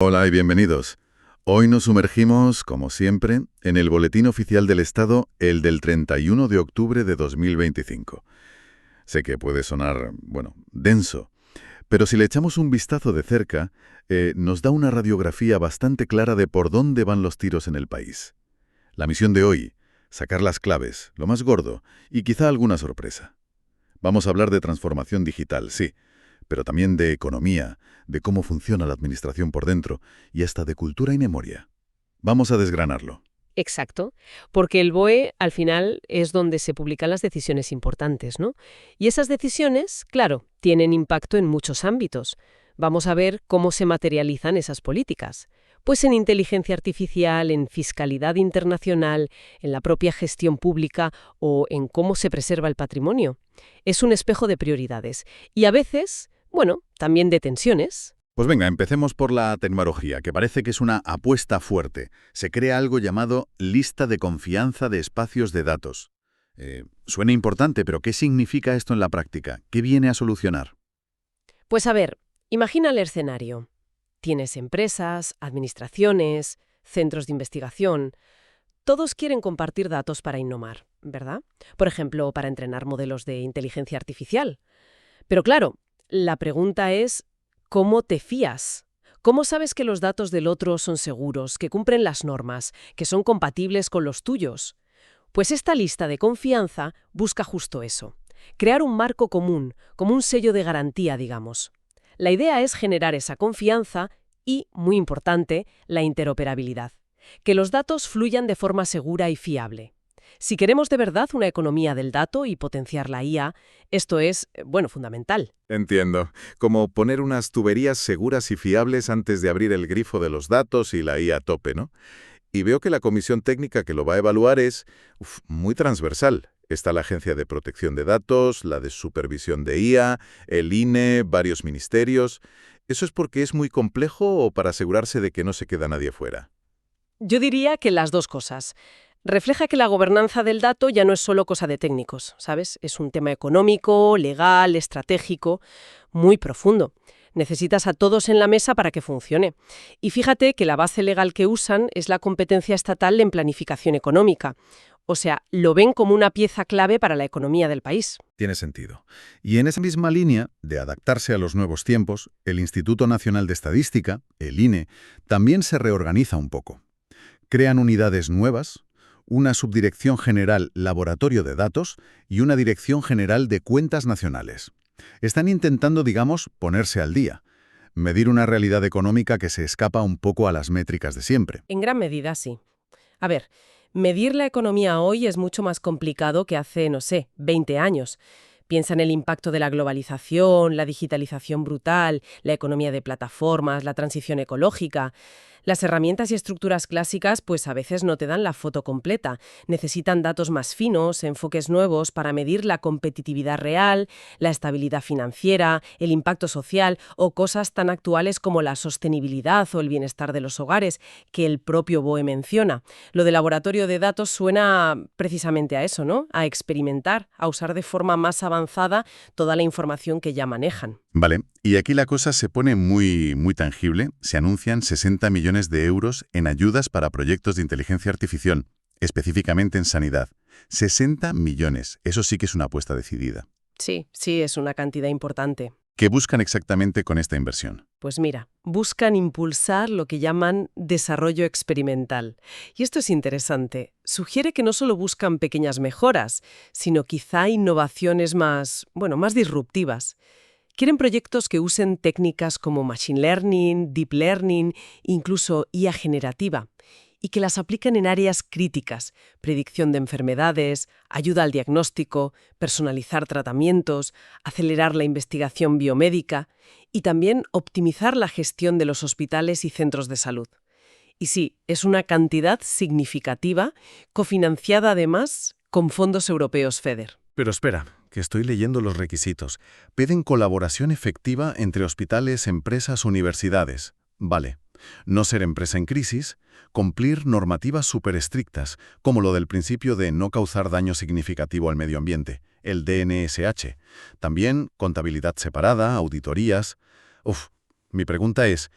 Hola y bienvenidos. Hoy nos sumergimos, como siempre, en el Boletín Oficial del Estado, el del 31 de octubre de 2025. Sé que puede sonar, bueno, denso, pero si le echamos un vistazo de cerca, nos da una radiografía bastante clara de por dónde van los tiros en el país. La misión de hoy, sacar las claves, lo más gordo, y quizá alguna sorpresa. Vamos a hablar de transformación digital, sí, pero también de economía, de cómo funciona la administración por dentro y hasta de cultura y memoria. Vamos a desgranarlo. Exacto, porque el BOE al final es donde se publican las decisiones importantes, ¿no? Y esas decisiones, claro, tienen impacto en muchos ámbitos. Vamos a ver cómo se materializan esas políticas. Pues en inteligencia artificial, en fiscalidad internacional, en la propia gestión pública o en cómo se preserva el patrimonio. Es un espejo de prioridades y a veces, bueno, también de tensiones. Pues venga, empecemos por la tecnología, que parece que es una apuesta fuerte. Se crea algo llamado lista de confianza de espacios de datos. Suena importante, pero ¿qué significa esto en la práctica? ¿Qué viene a solucionar? Pues a ver, imagina el escenario. Tienes empresas, administraciones, centros de investigación. Todos quieren compartir datos para innovar, ¿verdad? Por ejemplo, para entrenar modelos de inteligencia artificial. Pero claro, la pregunta es, ¿cómo te fías? ¿Cómo sabes que los datos del otro son seguros, que cumplen las normas, que son compatibles con los tuyos? Pues esta lista de confianza busca justo eso. Crear un marco común, como un sello de garantía, digamos. La idea es generar esa confianza y, muy importante, la interoperabilidad. Que los datos fluyan de forma segura y fiable. Si queremos de verdad una economía del dato y potenciar la IA, esto es, bueno, fundamental. Entiendo. Como poner unas tuberías seguras y fiables antes de abrir el grifo de los datos y la IA a tope, ¿no? Y veo que la comisión técnica que lo va a evaluar es muy transversal. Está la Agencia de Protección de Datos, la de Supervisión de IA, el INE, varios ministerios. ¿Eso es porque es muy complejo o para asegurarse de que no se queda nadie fuera? Yo diría que las dos cosas. Refleja que la gobernanza del dato ya no es solo cosa de técnicos, ¿sabes? Es un tema económico, legal, estratégico, muy profundo. Necesitas a todos en la mesa para que funcione. Y fíjate que la base legal que usan es la competencia estatal en planificación económica. O sea, lo ven como una pieza clave para la economía del país. Tiene sentido. Y en esa misma línea de adaptarse a los nuevos tiempos, el Instituto Nacional de Estadística, el INE, también se reorganiza un poco. Crean unidades nuevas, una subdirección general Laboratorio de Datos y una dirección general de Cuentas Nacionales. Están intentando, digamos, ponerse al día, medir una realidad económica que se escapa un poco a las métricas de siempre. En gran medida, sí. A ver, medir la economía hoy es mucho más complicado que hace, no sé, 20 años. Piensa en el impacto de la globalización, la digitalización brutal, la economía de plataformas, la transición ecológica. Las herramientas y estructuras clásicas pues a veces no te dan la foto completa. Necesitan datos más finos, enfoques nuevos para medir la competitividad real, la estabilidad financiera, el impacto social o cosas tan actuales como la sostenibilidad o el bienestar de los hogares que el propio BOE menciona. Lo de laboratorio de datos suena precisamente a eso, ¿no? A experimentar, a usar de forma más avanzada toda la información que ya manejan. Vale, y aquí la cosa se pone muy tangible. Se anuncian 60 millones de euros en ayudas para proyectos de inteligencia artificial, específicamente en sanidad. 60 millones, eso sí que es una apuesta decidida. Sí, es una cantidad importante. ¿Qué buscan exactamente con esta inversión? Pues mira, buscan impulsar lo que llaman desarrollo experimental. Y esto es interesante. Sugiere que no solo buscan pequeñas mejoras, sino quizá innovaciones más disruptivas. Quieren proyectos que usen técnicas como Machine Learning, Deep Learning, incluso IA generativa, y que las apliquen en áreas críticas, predicción de enfermedades, ayuda al diagnóstico, personalizar tratamientos, acelerar la investigación biomédica y también optimizar la gestión de los hospitales y centros de salud. Y sí, es una cantidad significativa, cofinanciada además con fondos europeos FEDER. Pero espera, que estoy leyendo los requisitos. Piden colaboración efectiva entre hospitales, empresas, universidades. Vale. No ser empresa en crisis, cumplir normativas súper estrictas, como lo del principio de no causar daño significativo al medio ambiente, el DNSH. También contabilidad separada, auditorías. Mi pregunta es,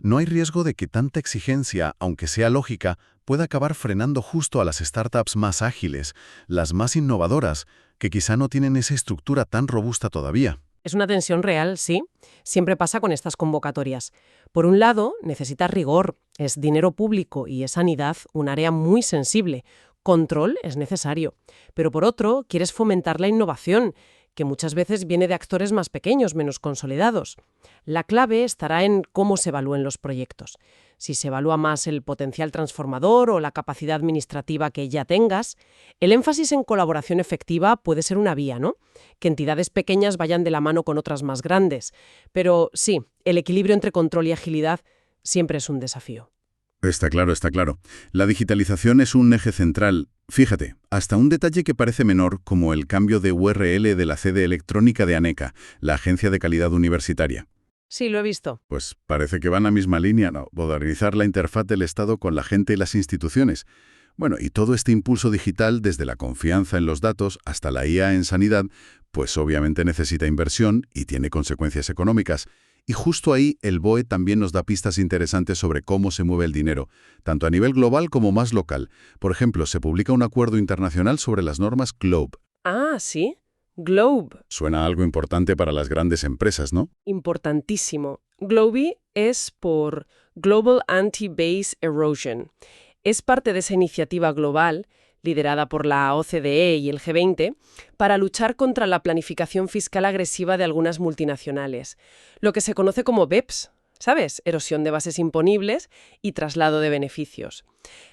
¿No hay riesgo de que tanta exigencia, aunque sea lógica, pueda acabar frenando justo a las startups más ágiles, las más innovadoras, que quizá no tienen esa estructura tan robusta todavía? Es una tensión real, sí. Siempre pasa con estas convocatorias. Por un lado, necesitas rigor, es dinero público y es sanidad, un área muy sensible. Control es necesario. Pero por otro, quieres fomentar la innovación, que muchas veces viene de actores más pequeños, menos consolidados. La clave estará en cómo se evalúen los proyectos. Si se evalúa más el potencial transformador o la capacidad administrativa que ya tengas, el énfasis en colaboración efectiva puede ser una vía, ¿no? Que entidades pequeñas vayan de la mano con otras más grandes. Pero sí, el equilibrio entre control y agilidad siempre es un desafío. Está claro, está claro. La digitalización es un eje central. Fíjate, hasta un detalle que parece menor, como el cambio de URL de la sede electrónica de ANECA, la Agencia de Calidad Universitaria. Sí, lo he visto. Pues parece que van a la misma línea, ¿no? Modernizar la interfaz del Estado con la gente y las instituciones. Bueno, y todo este impulso digital, desde la confianza en los datos hasta la IA en sanidad, pues obviamente necesita inversión y tiene consecuencias económicas. Y justo ahí el BOE también nos da pistas interesantes sobre cómo se mueve el dinero, tanto a nivel global como más local. Por ejemplo, se publica un acuerdo internacional sobre las normas GLOBE. Ah, sí. Globe. Suena algo importante para las grandes empresas, ¿no? Importantísimo. GLOBE es por Global Anti-Base Erosion. Es parte de esa iniciativa global, liderada por la OCDE y el G20, para luchar contra la planificación fiscal agresiva de algunas multinacionales, lo que se conoce como BEPS, ¿sabes? Erosión de bases imponibles y traslado de beneficios.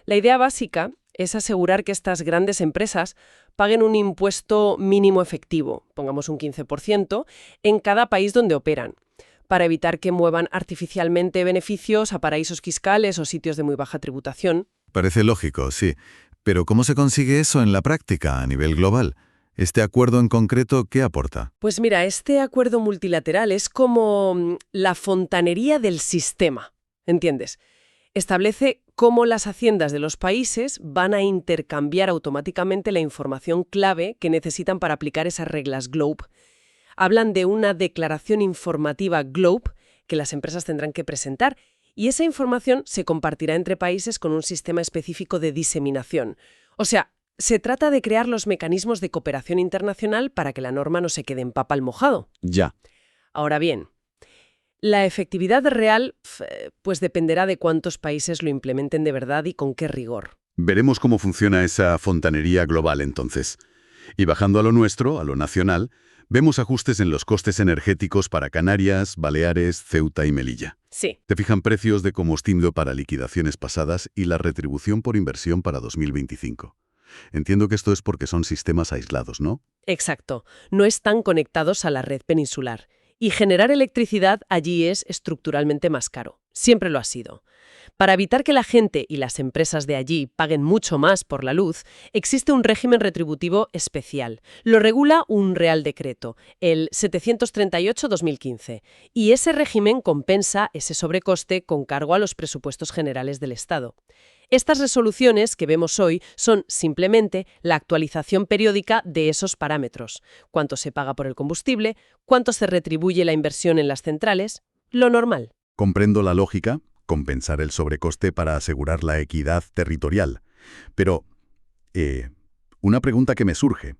La idea básica es asegurar que estas grandes empresas paguen un impuesto mínimo efectivo, pongamos un 15%, en cada país donde operan, para evitar que muevan artificialmente beneficios a paraísos fiscales o sitios de muy baja tributación. Parece lógico, sí. Pero ¿cómo se consigue eso en la práctica, a nivel global? ¿Este acuerdo en concreto qué aporta? Pues mira, este acuerdo multilateral es como la fontanería del sistema, ¿entiendes? Establece cómo las haciendas de los países van a intercambiar automáticamente la información clave que necesitan para aplicar esas reglas GLOBE. Hablan de una declaración informativa GLOBE que las empresas tendrán que presentar y esa información se compartirá entre países con un sistema específico de diseminación. O sea, se trata de crear los mecanismos de cooperación internacional para que la norma no se quede en papel mojado. Ya. Ahora bien, la efectividad real pues dependerá de cuántos países lo implementen de verdad y con qué rigor. Veremos cómo funciona esa fontanería global entonces. Y bajando a lo nuestro, a lo nacional, vemos ajustes en los costes energéticos para Canarias, Baleares, Ceuta y Melilla. Sí. Te fijan precios de combustible para liquidaciones pasadas y la retribución por inversión para 2025. Entiendo que esto es porque son sistemas aislados, ¿no? Exacto. No están conectados a la red peninsular. Y generar electricidad allí es estructuralmente más caro. Siempre lo ha sido. Para evitar que la gente y las empresas de allí paguen mucho más por la luz, existe un régimen retributivo especial. Lo regula un Real Decreto, el 738-2015, y ese régimen compensa ese sobrecoste con cargo a los presupuestos generales del Estado. Estas resoluciones que vemos hoy son simplemente la actualización periódica de esos parámetros. Cuánto se paga por el combustible, cuánto se retribuye la inversión en las centrales, lo normal. Comprendo la lógica, compensar el sobrecoste para asegurar la equidad territorial. Pero, una pregunta que me surge.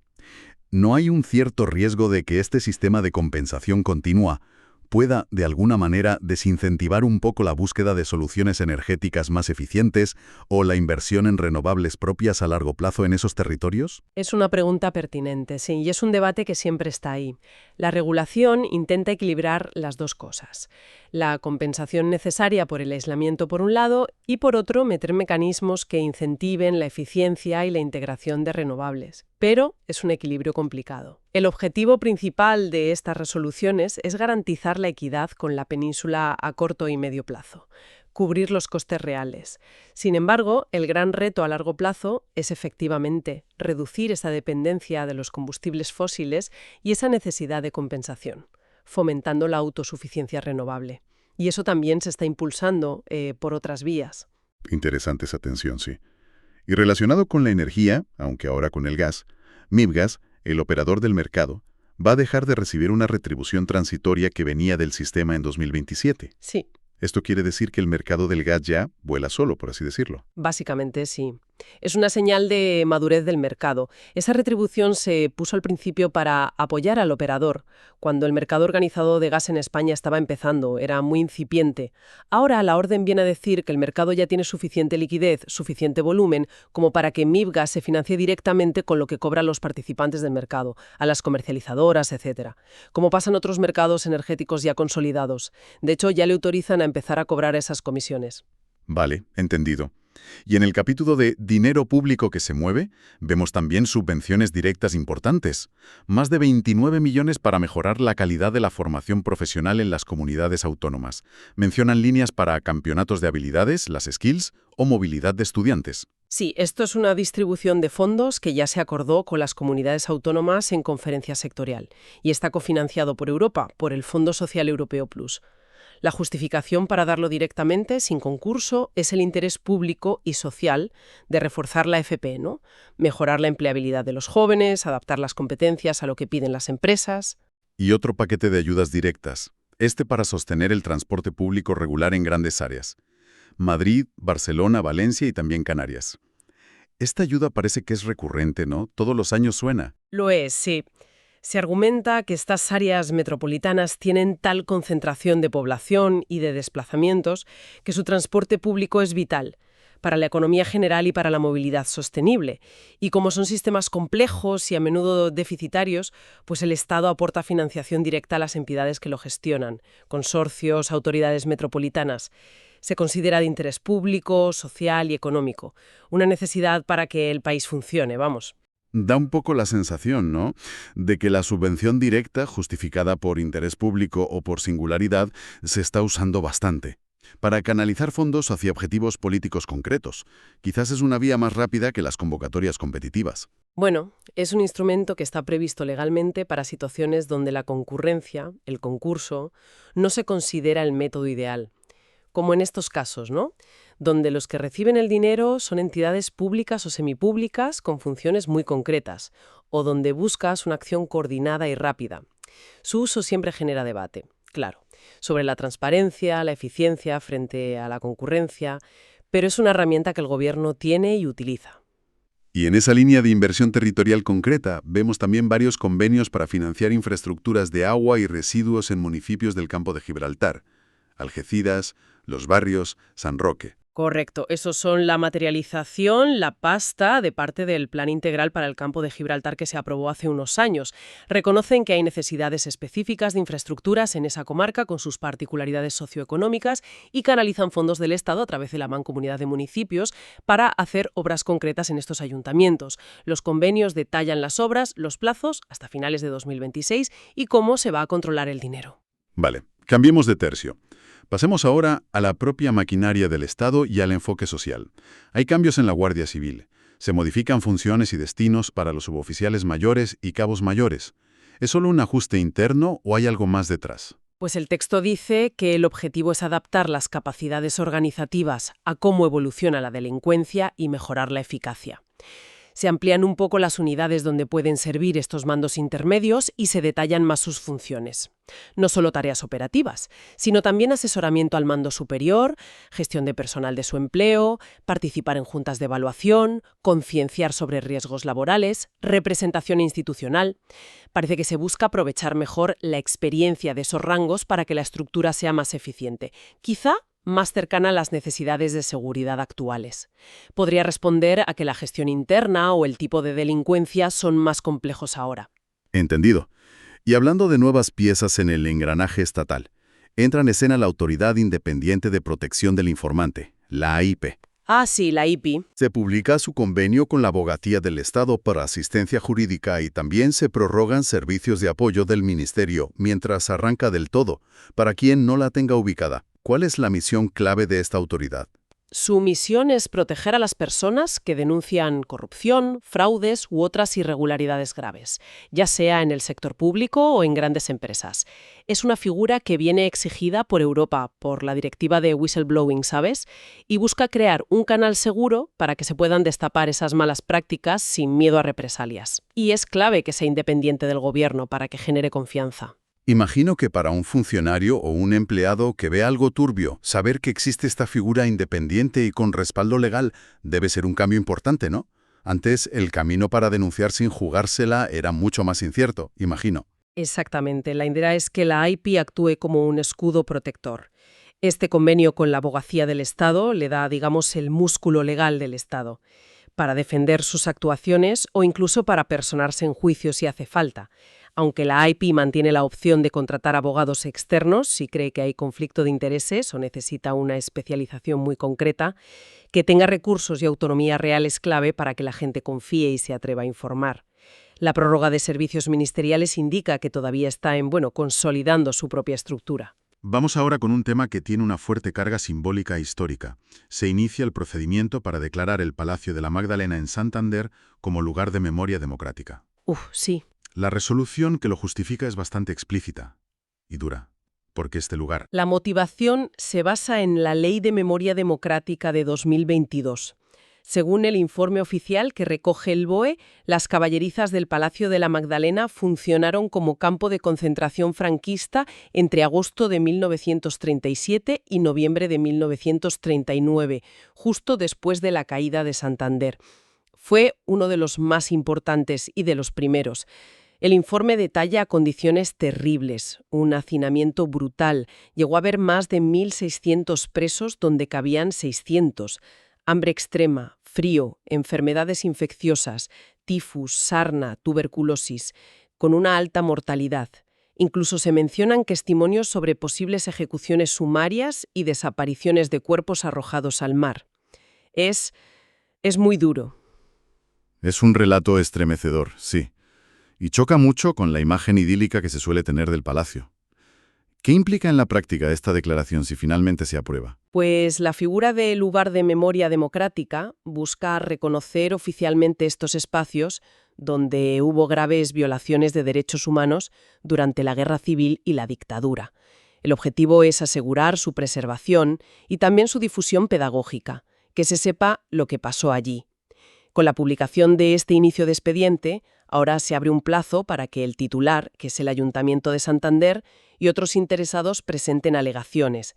¿No hay un cierto riesgo de que este sistema de compensación continua pueda, de alguna manera, desincentivar un poco la búsqueda de soluciones energéticas más eficientes o la inversión en renovables propias a largo plazo en esos territorios? Es una pregunta pertinente, sí, y es un debate que siempre está ahí. La regulación intenta equilibrar las dos cosas. La compensación necesaria por el aislamiento por un lado y por otro meter mecanismos que incentiven la eficiencia y la integración de renovables. Pero es un equilibrio complicado. El objetivo principal de estas resoluciones es garantizar la equidad con la península a corto y medio plazo, cubrir los costes reales. Sin embargo, el gran reto a largo plazo es efectivamente reducir esa dependencia de los combustibles fósiles y esa necesidad de compensación, fomentando la autosuficiencia renovable. Y eso también se está impulsando por otras vías. Interesante esa tensión, sí. Y relacionado con la energía, aunque ahora con el gas, MIBGAS, el operador del mercado, va a dejar de recibir una retribución transitoria que venía del sistema en 2027. Sí. Esto quiere decir que el mercado del gas ya vuela solo, por así decirlo. Básicamente sí. Es una señal de madurez del mercado. Esa retribución se puso al principio para apoyar al operador, cuando el mercado organizado de gas en España estaba empezando, era muy incipiente. Ahora la orden viene a decir que el mercado ya tiene suficiente liquidez, suficiente volumen, como para que Mibgas se financie directamente con lo que cobran los participantes del mercado, a las comercializadoras, etc. Como pasa en otros mercados energéticos ya consolidados. De hecho, ya le autorizan a empezar a cobrar esas comisiones. Vale, entendido. Y en el capítulo de Dinero público que se mueve, vemos también subvenciones directas importantes. Más de 29 millones para mejorar la calidad de la formación profesional en las comunidades autónomas. Mencionan líneas para campeonatos de habilidades, las skills, o movilidad de estudiantes. Sí, esto es una distribución de fondos que ya se acordó con las comunidades autónomas en conferencia sectorial y está cofinanciado por Europa, por el Fondo Social Europeo Plus. La justificación para darlo directamente, sin concurso, es el interés público y social de reforzar la FP, ¿no? Mejorar la empleabilidad de los jóvenes, adaptar las competencias a lo que piden las empresas. Y otro paquete de ayudas directas, este para sostener el transporte público regular en grandes áreas. Madrid, Barcelona, Valencia y también Canarias. Esta ayuda parece que es recurrente, ¿no? Todos los años suena. Lo es, sí. Se argumenta que estas áreas metropolitanas tienen tal concentración de población y de desplazamientos que su transporte público es vital para la economía general y para la movilidad sostenible. Y como son sistemas complejos y a menudo deficitarios, pues el Estado aporta financiación directa a las entidades que lo gestionan, consorcios, autoridades metropolitanas. Se considera de interés público, social y económico. Una necesidad para que el país funcione, vamos. Da un poco la sensación, ¿no?, de que la subvención directa, justificada por interés público o por singularidad, se está usando bastante para canalizar fondos hacia objetivos políticos concretos. Quizás es una vía más rápida que las convocatorias competitivas. Bueno, es un instrumento que está previsto legalmente para situaciones donde la concurrencia, el concurso, no se considera el método ideal. Como en estos casos, ¿no?, donde los que reciben el dinero son entidades públicas o semipúblicas con funciones muy concretas, o donde buscas una acción coordinada y rápida. Su uso siempre genera debate, claro, sobre la transparencia, la eficiencia frente a la concurrencia, pero es una herramienta que el gobierno tiene y utiliza. Y en esa línea de inversión territorial concreta, vemos también varios convenios para financiar infraestructuras de agua y residuos en municipios del Campo de Gibraltar. Algeciras, Los Barrios, San Roque. Correcto, esos son la materialización, la pasta de parte del Plan Integral para el Campo de Gibraltar que se aprobó hace unos años. Reconocen que hay necesidades específicas de infraestructuras en esa comarca con sus particularidades socioeconómicas y canalizan fondos del Estado a través de la Mancomunidad de Municipios para hacer obras concretas en estos ayuntamientos. Los convenios detallan las obras, los plazos hasta finales de 2026 y cómo se va a controlar el dinero. Vale, cambiemos de tercio. Pasemos ahora a la propia maquinaria del Estado y al enfoque social. Hay cambios en la Guardia Civil. Se modifican funciones y destinos para los suboficiales mayores y cabos mayores. ¿Es solo un ajuste interno o hay algo más detrás? Pues el texto dice que el objetivo es adaptar las capacidades organizativas a cómo evoluciona la delincuencia y mejorar la eficacia. Se amplían un poco las unidades donde pueden servir estos mandos intermedios y se detallan más sus funciones. No solo tareas operativas, sino también asesoramiento al mando superior, gestión de personal de su empleo, participar en juntas de evaluación, concienciar sobre riesgos laborales, representación institucional. Parece que se busca aprovechar mejor la experiencia de esos rangos para que la estructura sea más eficiente. Quizá más cercana a las necesidades de seguridad actuales. Podría responder a que la gestión interna o el tipo de delincuencia son más complejos ahora. Entendido. Y hablando de nuevas piezas en el engranaje estatal, entra en escena la Autoridad Independiente de Protección del Informante, la AIP. Ah, sí, la IPI. Se publica su convenio con la Abogacía del Estado para asistencia jurídica y también se prorrogan servicios de apoyo del Ministerio mientras arranca del todo, para quien no la tenga ubicada. ¿Cuál es la misión clave de esta autoridad? Su misión es proteger a las personas que denuncian corrupción, fraudes u otras irregularidades graves, ya sea en el sector público o en grandes empresas. Es una figura que viene exigida por Europa, por la directiva de whistleblowing, ¿sabes? Y busca crear un canal seguro para que se puedan destapar esas malas prácticas sin miedo a represalias. Y es clave que sea independiente del gobierno para que genere confianza. Imagino que para un funcionario o un empleado que ve algo turbio, saber que existe esta figura independiente y con respaldo legal debe ser un cambio importante, ¿no? Antes, el camino para denunciar sin jugársela era mucho más incierto, imagino. Exactamente. La idea es que la AIPI actúe como un escudo protector. Este convenio con la Abogacía del Estado le da, digamos, el músculo legal del Estado para defender sus actuaciones o incluso para personarse en juicio si hace falta, aunque la AIPI mantiene la opción de contratar abogados externos si cree que hay conflicto de intereses o necesita una especialización muy concreta. Que tenga recursos y autonomía real es clave para que la gente confíe y se atreva a informar. La prórroga de servicios ministeriales indica que todavía está consolidando su propia estructura. Vamos ahora con un tema que tiene una fuerte carga simbólica e histórica. Se inicia el procedimiento para declarar el Palacio de la Magdalena en Santander como lugar de memoria democrática. Sí. La resolución que lo justifica es bastante explícita y dura. ¿Por qué este lugar? La motivación se basa en la Ley de Memoria Democrática de 2022. Según el informe oficial que recoge el BOE, las caballerizas del Palacio de la Magdalena funcionaron como campo de concentración franquista entre agosto de 1937 y noviembre de 1939, justo después de la caída de Santander. Fue uno de los más importantes y de los primeros. El informe detalla condiciones terribles, un hacinamiento brutal. Llegó a haber más de 1.600 presos donde cabían 600. Hambre extrema, frío, enfermedades infecciosas, tifus, sarna, tuberculosis, con una alta mortalidad. Incluso se mencionan testimonios sobre posibles ejecuciones sumarias y desapariciones de cuerpos arrojados al mar. Es muy duro. Es un relato estremecedor, sí. Y choca mucho con la imagen idílica que se suele tener del palacio. ¿Qué implica en la práctica esta declaración si finalmente se aprueba? Pues la figura del lugar de memoria democrática busca reconocer oficialmente estos espacios donde hubo graves violaciones de derechos humanos durante la Guerra Civil y la dictadura. El objetivo es asegurar su preservación y también su difusión pedagógica, que se sepa lo que pasó allí. Con la publicación de este inicio de expediente, ahora se abre un plazo para que el titular, que es el Ayuntamiento de Santander, y otros interesados presenten alegaciones.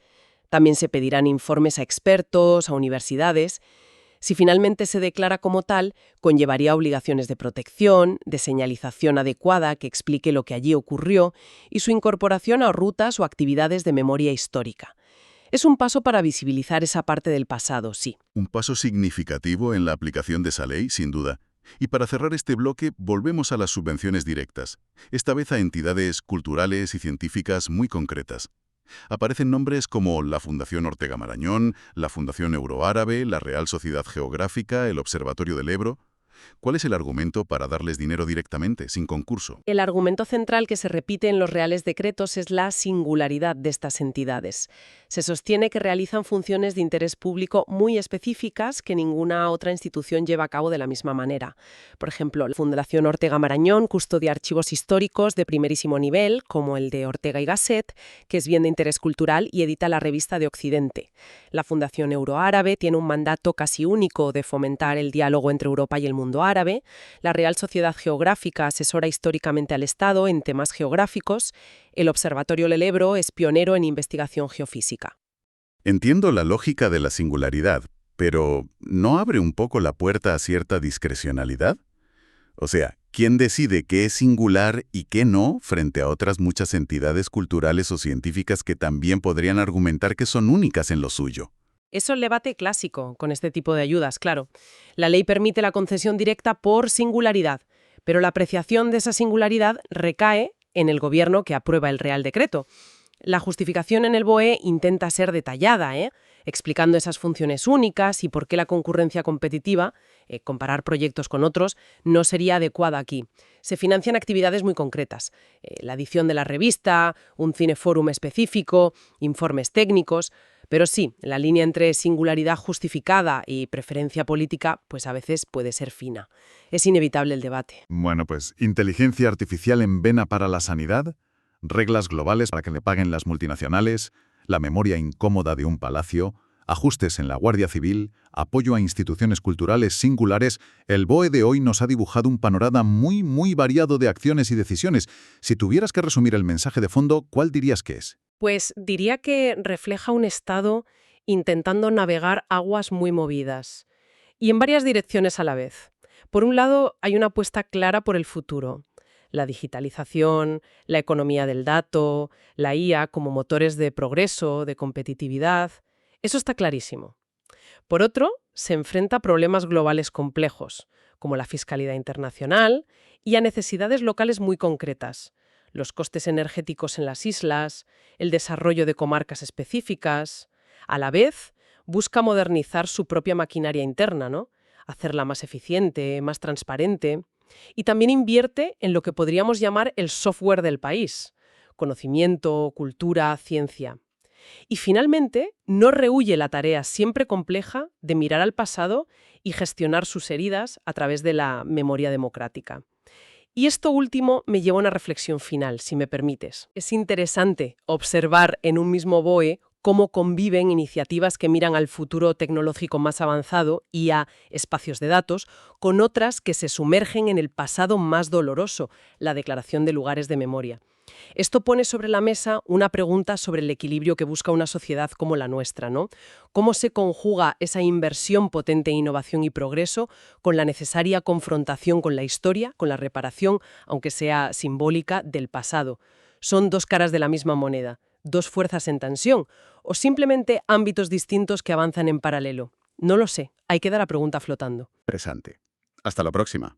También se pedirán informes a expertos, a universidades. Si finalmente se declara como tal, conllevaría obligaciones de protección, de señalización adecuada que explique lo que allí ocurrió y su incorporación a rutas o actividades de memoria histórica. Es un paso para visibilizar esa parte del pasado, sí. Un paso significativo en la aplicación de esa ley, sin duda. Y para cerrar este bloque, volvemos a las subvenciones directas, esta vez a entidades culturales y científicas muy concretas. Aparecen nombres como la Fundación Ortega Marañón, la Fundación Euroárabe, la Real Sociedad Geográfica, el Observatorio del Ebro. ¿Cuál es el argumento para darles dinero directamente, sin concurso? El argumento central que se repite en los reales decretos es la singularidad de estas entidades. Se sostiene que realizan funciones de interés público muy específicas que ninguna otra institución lleva a cabo de la misma manera. Por ejemplo, la Fundación Ortega Marañón custodia archivos históricos de primerísimo nivel, como el de Ortega y Gasset, que es bien de interés cultural y edita la Revista de Occidente. La Fundación Euroárabe tiene un mandato casi único de fomentar el diálogo entre Europa y el mundo árabe. La Real Sociedad Geográfica asesora históricamente al Estado en temas geográficos. El Observatorio del Ebro es pionero en investigación geofísica. Entiendo la lógica de la singularidad, pero ¿no abre un poco la puerta a cierta discrecionalidad? O sea, ¿quién decide qué es singular y qué no frente a otras muchas entidades culturales o científicas que también podrían argumentar que son únicas en lo suyo? Eso es el debate clásico con este tipo de ayudas, claro. La ley permite la concesión directa por singularidad, pero la apreciación de esa singularidad recae en el gobierno que aprueba el Real Decreto. La justificación en el BOE intenta ser detallada, explicando esas funciones únicas y por qué la concurrencia competitiva, comparar proyectos con otros, no sería adecuada aquí. Se financian actividades muy concretas, la edición de la revista, un cineforum específico, informes técnicos. Pero sí, la línea entre singularidad justificada y preferencia política, pues a veces puede ser fina. Es inevitable el debate. Bueno, pues inteligencia artificial en vena para la sanidad, reglas globales para que le paguen las multinacionales, la memoria incómoda de un palacio, ajustes en la Guardia Civil, apoyo a instituciones culturales singulares, el BOE de hoy nos ha dibujado un panorama muy variado de acciones y decisiones. Si tuvieras que resumir el mensaje de fondo, ¿cuál dirías que es? Pues diría que refleja un Estado intentando navegar aguas muy movidas y en varias direcciones a la vez. Por un lado, hay una apuesta clara por el futuro. La digitalización, la economía del dato, la IA como motores de progreso, de competitividad. Eso está clarísimo. Por otro, se enfrenta a problemas globales complejos, como la fiscalidad internacional y a necesidades locales muy concretas. Los costes energéticos en las islas, el desarrollo de comarcas específicas. A la vez, busca modernizar su propia maquinaria interna, ¿no? Hacerla más eficiente, más transparente. Y también invierte en lo que podríamos llamar el software del país: conocimiento, cultura, ciencia. Y finalmente, no rehúye la tarea siempre compleja de mirar al pasado y gestionar sus heridas a través de la memoria democrática. Y esto último me lleva a una reflexión final, si me permites. Es interesante observar en un mismo BOE cómo conviven iniciativas que miran al futuro tecnológico más avanzado y a espacios de datos, con otras que se sumergen en el pasado más doloroso, la declaración de lugares de memoria. Esto pone sobre la mesa una pregunta sobre el equilibrio que busca una sociedad como la nuestra, ¿no? ¿Cómo se conjuga esa inversión potente en innovación y progreso con la necesaria confrontación con la historia, con la reparación, aunque sea simbólica, del pasado? ¿Son dos caras de la misma moneda, dos fuerzas en tensión, o simplemente ámbitos distintos que avanzan en paralelo? No lo sé, ahí queda la pregunta flotando. Interesante. Hasta la próxima.